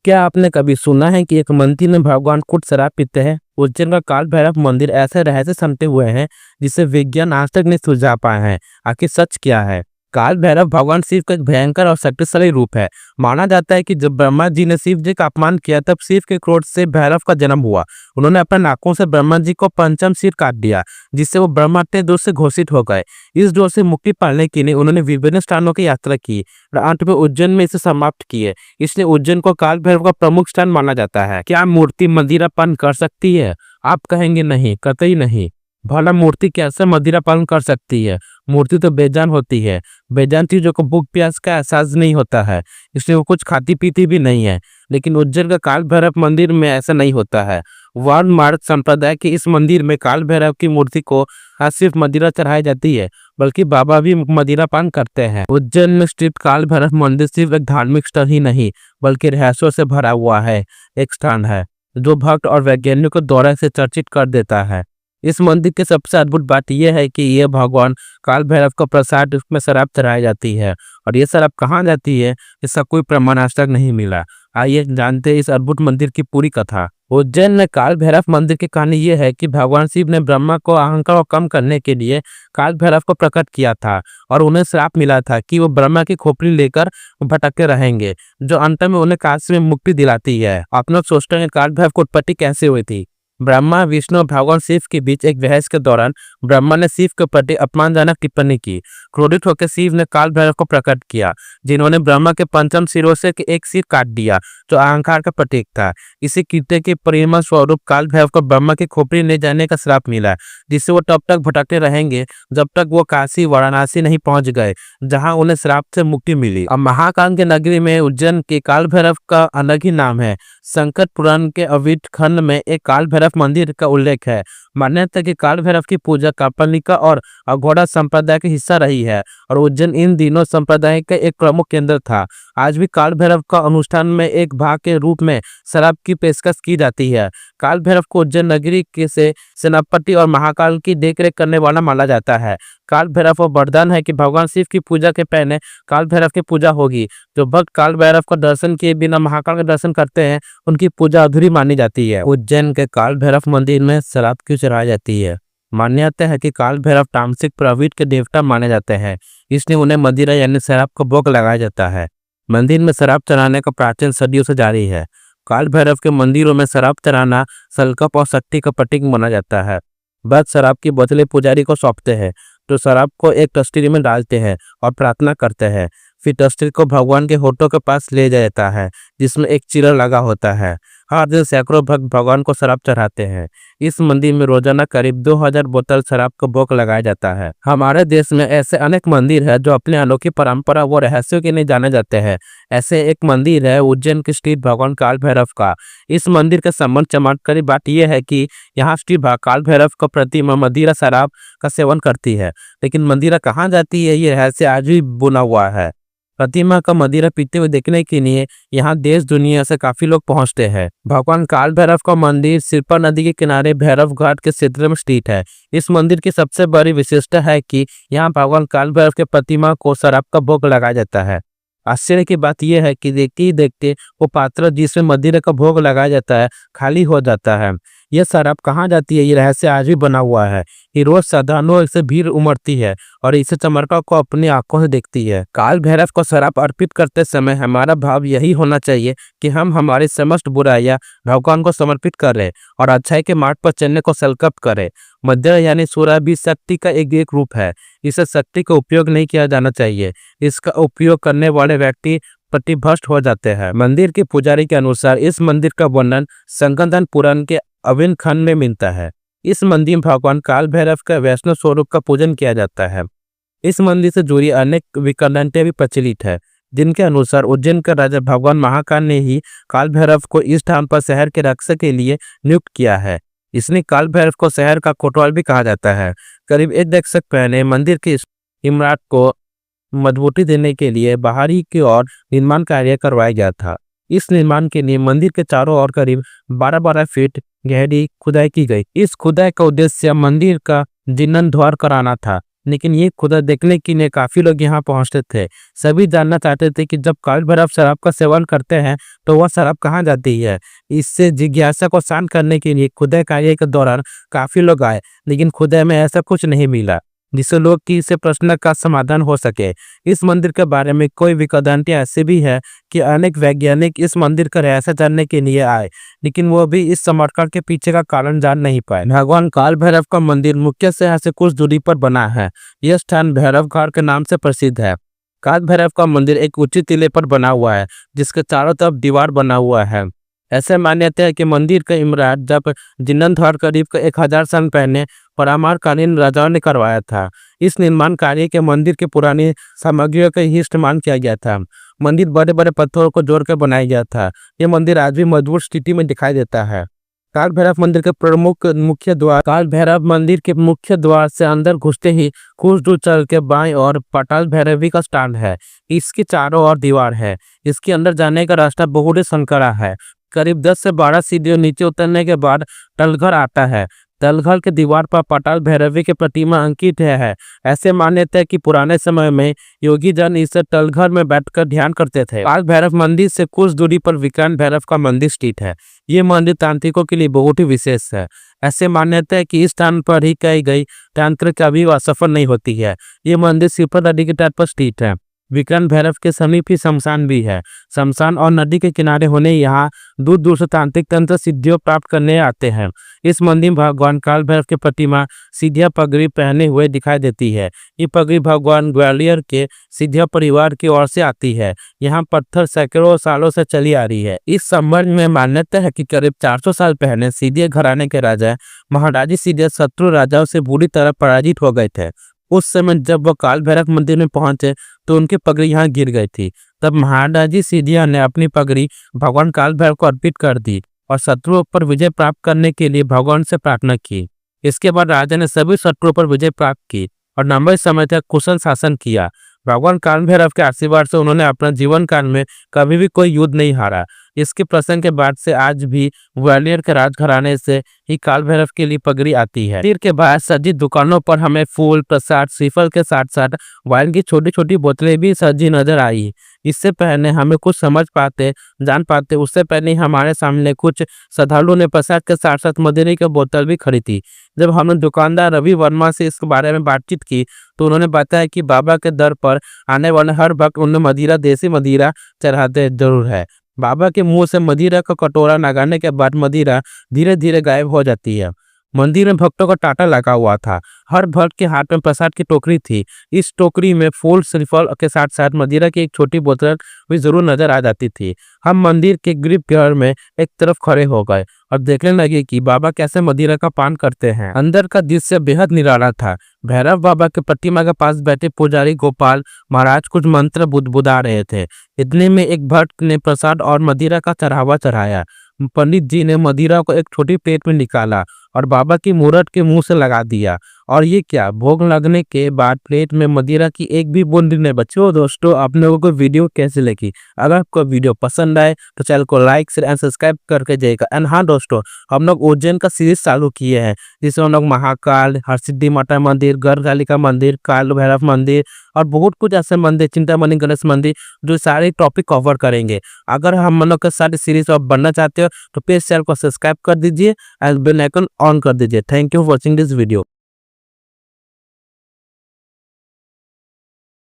क्या आपने कभी सुना है कि एक मंदिर में भगवान खुद शराब पीते हैं? उज्जैन का काल भैरव मंदिर ऐसे रहस्य समेटे हुए हैं जिसे विज्ञान आज तक नहीं सुलझा पाया है। आखिर सच क्या है? काल भैरव भगवान शिव का एक भयंकर और शक्तिशाली रूप है। माना जाता है कि जब ब्रह्मा जी ने शिव जी का अपमान किया तब शिव के क्रोध से भैरव का जन्म हुआ। उन्होंने अपने नाकों से ब्रह्मा जी को पंचम सिर काट दिया, जिससे वो ब्रह्महत्या दोष से घोषित हो गए। इस दोष से मुक्ति पाने के लिए उन्होंने विभिन्न स्थानों की यात्रा की और अंत में उज्जैन में इसे समाप्त किए। इसलिए उज्जैन को काल भैरव का प्रमुख स्थान माना जाता है। क्या मूर्ति मदिरापान कर सकती है? आप कहेंगे नहीं, कतई नहीं। भला मूर्ति कैसे मदिरापान कर सकती है? मूर्ति तो बेजान होती है। बेजान चीजों को भूख प्यास का एहसास नहीं होता है, इसलिए वो कुछ खाती पीती भी नहीं है। लेकिन उज्जैन का काल भैरव मंदिर में ऐसा नहीं होता है। वर्ण मार्ग संप्रदाय के इस मंदिर में काल भैरव की मूर्ति को न सिर्फ मदिरा चढ़ाई जाती है, बल्कि बाबा भी मदिरापान करते हैं। उज्जैन में स्थित काल भैरव मंदिर सिर्फ एक धार्मिक स्थल ही नहीं, बल्कि रहस्यों से भरा हुआ है एक स्थान है जो भक्त और वैज्ञानिकों को दौरे से चर्चित कर देता है। इस मंदिर की सबसे अद्भुत बात यह है कि यह भगवान काल भैरव का प्रसाद, उसमें शराब चढ़ाई जाती है। और ये शराब कहाँ जाती है, इसका कोई प्रमाण आज तक नहीं मिला। आइए जानते हैं इस अद्भुत मंदिर की पूरी कथा। उज्जैन में काल भैरव मंदिर की कहानी यह है कि भगवान शिव ने ब्रह्मा को अहंकार को कम करने के लिए काल भैरव को प्रकट किया था और उन्हें श्राप मिला था कि वो ब्रह्मा की खोपड़ी लेकर भटकते रहेंगे, जो अंत में उन्हें काशी में मुक्ति दिलाती है। आप लोग सोचते हैं काल भैरव की उत्पत्ति कैसे हुई थी? ब्रह्मा, विष्णु और भगवान शिव के बीच एक बहस के दौरान ब्रह्मा ने शिव के प्रति अपमानजनक टिप्पणी की। क्रोधित होकर शिव ने काल भैरव को प्रकट किया, जिन्होंने ब्रह्मा के पंचम सिरों से एक सिर काट दिया, जो अहंकार का प्रतीक था। इसी कृत्य के परिणाम स्वरूप काल भैरव को ब्रह्मा की खोपड़ी ले जाने का श्राप मिला, जिससे वो तब तक भटकते रहेंगे जब तक वो काशी वाराणसी नहीं पहुंच गए, जहां उन्हें श्राप से मुक्ति मिली। अब महाकाल के नगरी में उज्जैन के काल भैरव का अलग ही नाम है। शंकर पुराण के अविट खंड में एक काल भैरव मंदिर का उल्लेख है। मान्यता है कि काल भैरव की पूजा कापालिका और अघोड़ा संप्रदाय का हिस्सा रही है और उज्जैन इन दिनों संप्रदाय का एक प्रमुख केंद्र था। आज भी काल भैरव का अनुष्ठान में एक भाग के रूप में शराब की पेशकश की जाती है। काल भैरव को उज्जैन नगरी के से सेनापति और महाकाल की देखरेख करने वाला माना जाता है। काल भैरव को वरदान है कि भगवान शिव की पूजा के पहले काल भैरव की पूजा होगी। जो भक्त काल भैरव का दर्शन किए बिना महाकाल का दर्शन करते हैं, उनकी पूजा अधूरी मानी जाती है। उज्जैन के काल भैरव मंदिर में शराब क्यों चढ़ाई जाती है? मान्यता है कि काल भैरव तामसिक प्रवृत्ति के देवता माने जाते हैं, इसलिए उन्हें मदिरा यानी शराब का भोग लगाया जाता है। मंदिर में शराब चढ़ाने का प्राचीन सदियों से जारी है। काल भैरव के मंदिरों में शराब चढ़ाना संकल्प और शक्ति का प्रतीक माना जाता है। भक्त शराब की बोतलें पुजारी को सौंपते हैं, तो शराब को एक तस्वीर में डालते हैं और प्रार्थना करते हैं। फिर तस्वीर को भगवान के होठों के पास ले जाता है, जिसमें एक चिरा लगा होता है। हर दिन सैकड़ों भक्त भगवान को शराब चढ़ाते हैं। इस मंदिर में रोजाना करीब 2000 बोतल शराब का भोग लगाया जाता है। हमारे देश में ऐसे अनेक मंदिर है जो अपने अनोखी परंपरा व रहस्यों के लिए जाने जाते हैं। ऐसे एक मंदिर है उज्जैन के स्थित भगवान काल भैरव का। इस मंदिर का संबंध चमत्कारी बात यह है कि यहाँ स्थित काल भैरव का प्रतिमा मदिरा शराब का सेवन करती है, लेकिन मदिरा कहाँ जाती है, ये रहस्य आज भी बुना हुआ है। प्रतिमा का मदिरा पीते हुए देखने के लिए यहाँ देश दुनिया से काफी लोग पहुँचते हैं। भगवान काल भैरव का मंदिर सिरपा नदी के किनारे भैरव घाट के क्षेत्र में स्थित है। इस मंदिर की सबसे बड़ी विशेषता है कि यहाँ भगवान काल भैरव के प्रतिमा को शराब का भोग लगाया जाता है। आश्चर्य की बात यह है कि देखते ही देखते वो पात्र जिसमें मदिरा का भोग लगाया जाता है खाली हो जाता है। यह शराब कहाँ जाती है, ये रहस्य आज भी बना हुआ है। ये रोज श्रद्धालुओं से भीड़ उमड़ती है और इसे चमत्कार को अपनी आंखों से देखती है। काल भैरव को शराब अर्पित करते समय हमारा भाव यही होना चाहिए कि हम हमारी समस्त बुराइयां भगवान को समर्पित करें और अच्छाई के मार्ग पर चलने को संकल्प करें। मदिरा यानी शराब भी शक्ति का एक रूप है। इसे शक्ति का उपयोग नहीं किया जाना चाहिए। इसका उपयोग करने वाले व्यक्ति प्रतिभ्रष्ट हो जाते हैं। मंदिर के पुजारी के अनुसार इस मंदिर का वर्णन संगंधन पुराण के अविन खंड में मिलता है। इस मंदिर में भगवान काल भैरव का वैष्णव स्वरूप का पूजन किया जाता है। इस मंदिर से जुड़ी अनेक विकल्पनाएं भी प्रचलित है, जिनके अनुसार उज्जैन का राजा भगवान महाकाल ने ही काल भैरव को इस स्थान पर शहर के रक्षा के लिए नियुक्त किया है। इसलिए काल भैरव को शहर का कोतवाल भी कहा जाता है। करीब 1 दशक पहले मंदिर की इमारत को मजबूती देने के लिए बाहरी की ओर निर्माण कार्य करवाया गया था। इस निर्माण के लिए मंदिर के चारों ओर करीब 12-12 फीट गहरी खुदाई की गई। इस खुदाई का उद्देश्य मंदिर का जीर्णोद्धार कराना था, लेकिन ये खुदा देखने के लिए काफी लोग यहाँ पहुंचते थे। सभी जानना चाहते थे कि जब काल भैरव शराब का सेवन करते हैं तो वह शराब कहाँ जाती है। इससे जिज्ञासा को शांत करने के लिए खुदाई कार्य के दौरान काफी लोग आए, लेकिन खुदाई में ऐसा कुछ नहीं मिला जिससे लोग की इसे प्रश्न का समाधान हो सके। इस मंदिर के बारे में कोई विकिदांती ऐसी भी है कि अनेक वैज्ञानिक इस मंदिर का रहस्य जानने के लिए आए, लेकिन वो भी इस समर्पण के पीछे का कारण जान नहीं पाए। भगवान काल भैरव का मंदिर मुख्य शहर से कुछ दूरी पर बना है। यह स्थान भैरव घाट के नाम से प्रसिद्ध है। काल भैरव का मंदिर एक ऊंचे टीले पर बना हुआ है जिसके चारों तरफ दीवार बना हुआ है। ऐसे मान्यता है कि मंदिर का इमारत जब जीर्णोद्धार करीब 1000 साल पहले परमारकालीन राजाओं ने करवाया था। इस निर्माण कार्य के मंदिर के पुरानी सामग्रियों का ही इस्तेमाल किया गया था। मंदिर बड़े बड़े पत्थरों को जोड़कर बनाया गया था। यह मंदिर आज भी मजबूत स्थिति में दिखाई देता है। काल भैरव मंदिर के प्रमुख मुख्य द्वार काल भैरव मंदिर के मुख्य द्वार से अंदर घुसते ही कुछ दूर चल के बाईं और पाताल भैरवी का स्थान है। इसके चारों ओर दीवार है। इसके अंदर जाने का रास्ता बहुत ही संकरा है। करीब 10 से 12 सीढ़ियों नीचे उतरने के बाद तलघर आता है। तलघर के दीवार पर पाताल भैरवी की प्रतिमा अंकित है। ऐसे मान्यता है कि पुराने समय में योगी जन इस तलघर में बैठकर ध्यान करते थे। काल भैरव मंदिर से कुछ दूरी पर विक्रांत भैरव का मंदिर स्थित है। ये मंदिर तांत्रिकों के लिए बहुत ही विशेष है। ऐसे मान्यता है कि इस स्थान पर ही कही गई तांत्रिक कभी असफल नहीं होती है। ये मंदिर सिरपुर नदी के तट पर स्थित है। विक्रांत भैरव के समीप ही शमशान भी है। शमशान और नदी के किनारे होने यहाँ दूर दूर से तांत्रिक तंत्र सिद्धियों प्राप्त करने आते हैं। इस मंदिर में भगवान काल भैरव की प्रतिमा सिद्धिया पगड़ी पहने हुए दिखाई देती है। ये पगड़ी भगवान ग्वालियर के सिद्धिया परिवार की ओर से आती है। यहाँ पत्थर सैकड़ों सालों से चली आ रही है। इस संबंध में मान्यता है कि करीब 400 साल पहले सिद्धिया घराने के राजा महाराजी सिद्धिया शत्रु राजाओं से बुरी तरह पराजित हो गए थे। उस समय जब वह काल भैरव मंदिर में पहुंचे तो उनकी पगड़ी यहाँ गिर गई थी। तब महाराजी सिद्धिया ने अपनी पगड़ी भगवान काल भैरव को अर्पित कर दी और शत्रुओं पर विजय प्राप्त करने के लिए भगवान से प्रार्थना की। इसके बाद राजा ने सभी शत्रुओं पर विजय प्राप्त की और लंबे समय तक कुशल शासन किया। भगवान काल भैरव के आशीर्वाद से उन्होंने अपना जीवन काल में कभी भी कोई युद्ध नहीं हारा। इसके प्रसंग के बाद से आज भी ग्वालियर के राजघराने से ही काल भैरव के लिए पगड़ी आती है। मंदिर के बाहर सजी दुकानों पर हमें फूल, प्रसाद, श्रीफल के साथ साथ वाइन की छोटी छोटी बोतलें भी सजी नजर आई। इससे पहले हमें कुछ जान पाते उससे पहले हमारे सामने कुछ श्रद्धालुओं ने प्रसाद के साथ साथ मदिरे की बोतल भी खरीदी। जब हमने दुकानदार रवि वर्मा से इस बारे में बातचीत की तो उन्होंने बताया कि बाबा के दर पर आने वाले हर भक्त उन्हें देसी मदिरा चढ़ाते जरूर है। बाबा के मुंह से मदिरा का कटोरा लगाने के बाद मदिरा धीरे धीरे गायब हो जाती है। मंदिर में भक्तों का तांता लगा हुआ था। हर भक्त के हाथ में प्रसाद की टोकरी थी। इस टोकरी में फूल, श्रीफल के साथ साथ मदिरा की एक छोटी बोतल भी जरूर नजर आ जाती थी। हम मंदिर के गृहगृह में एक तरफ खड़े हो गए और देखने लगे कि बाबा कैसे मदिरा का पान करते हैं। अंदर का दृश्य बेहद निराला था। भैरव बाबा के प्रतिमा के पास बैठे पुजारी गोपाल महाराज कुछ मंत्र बुदबुदा रहे थे। इतने में एक भक्त ने प्रसाद और मदिरा का चढ़ावा चढ़ाया। पंडित जी ने मदिरा को एक छोटी प्लेट में निकाला और बाबा की मूरत के मुंह से लगा दिया। और ये क्या, भोग लगने के बाद प्लेट में मदिरा की एक भी बूंद नहीं बची। तो दोस्तों, आप लोगों को वीडियो कैसे लगी? अगर आपको वीडियो पसंद आए तो चैनल को लाइक शेयर एंड सब्सक्राइब करके जाइएगा। एंड हाँ दोस्तों, हम लोग उज्जैन का सीरीज चालू किए हैं जिसमें हम लोग महाकाल, हरसिद्धि माता मंदिर, गढ़कालिका मंदिर, काल भैरव मंदिर और बहुत कुछ ऐसे मंदिर, चिंतामणि गणेश मंदिर, जो सारे टॉपिक कवर करेंगे। अगर हम लोग के सारे सीरीज आप बनना चाहते हो तो प्लीज चैनल को सब्सक्राइब कर दीजिए एंड बेल आइकन ऑन कर दीजिए। Thank you for watching this video.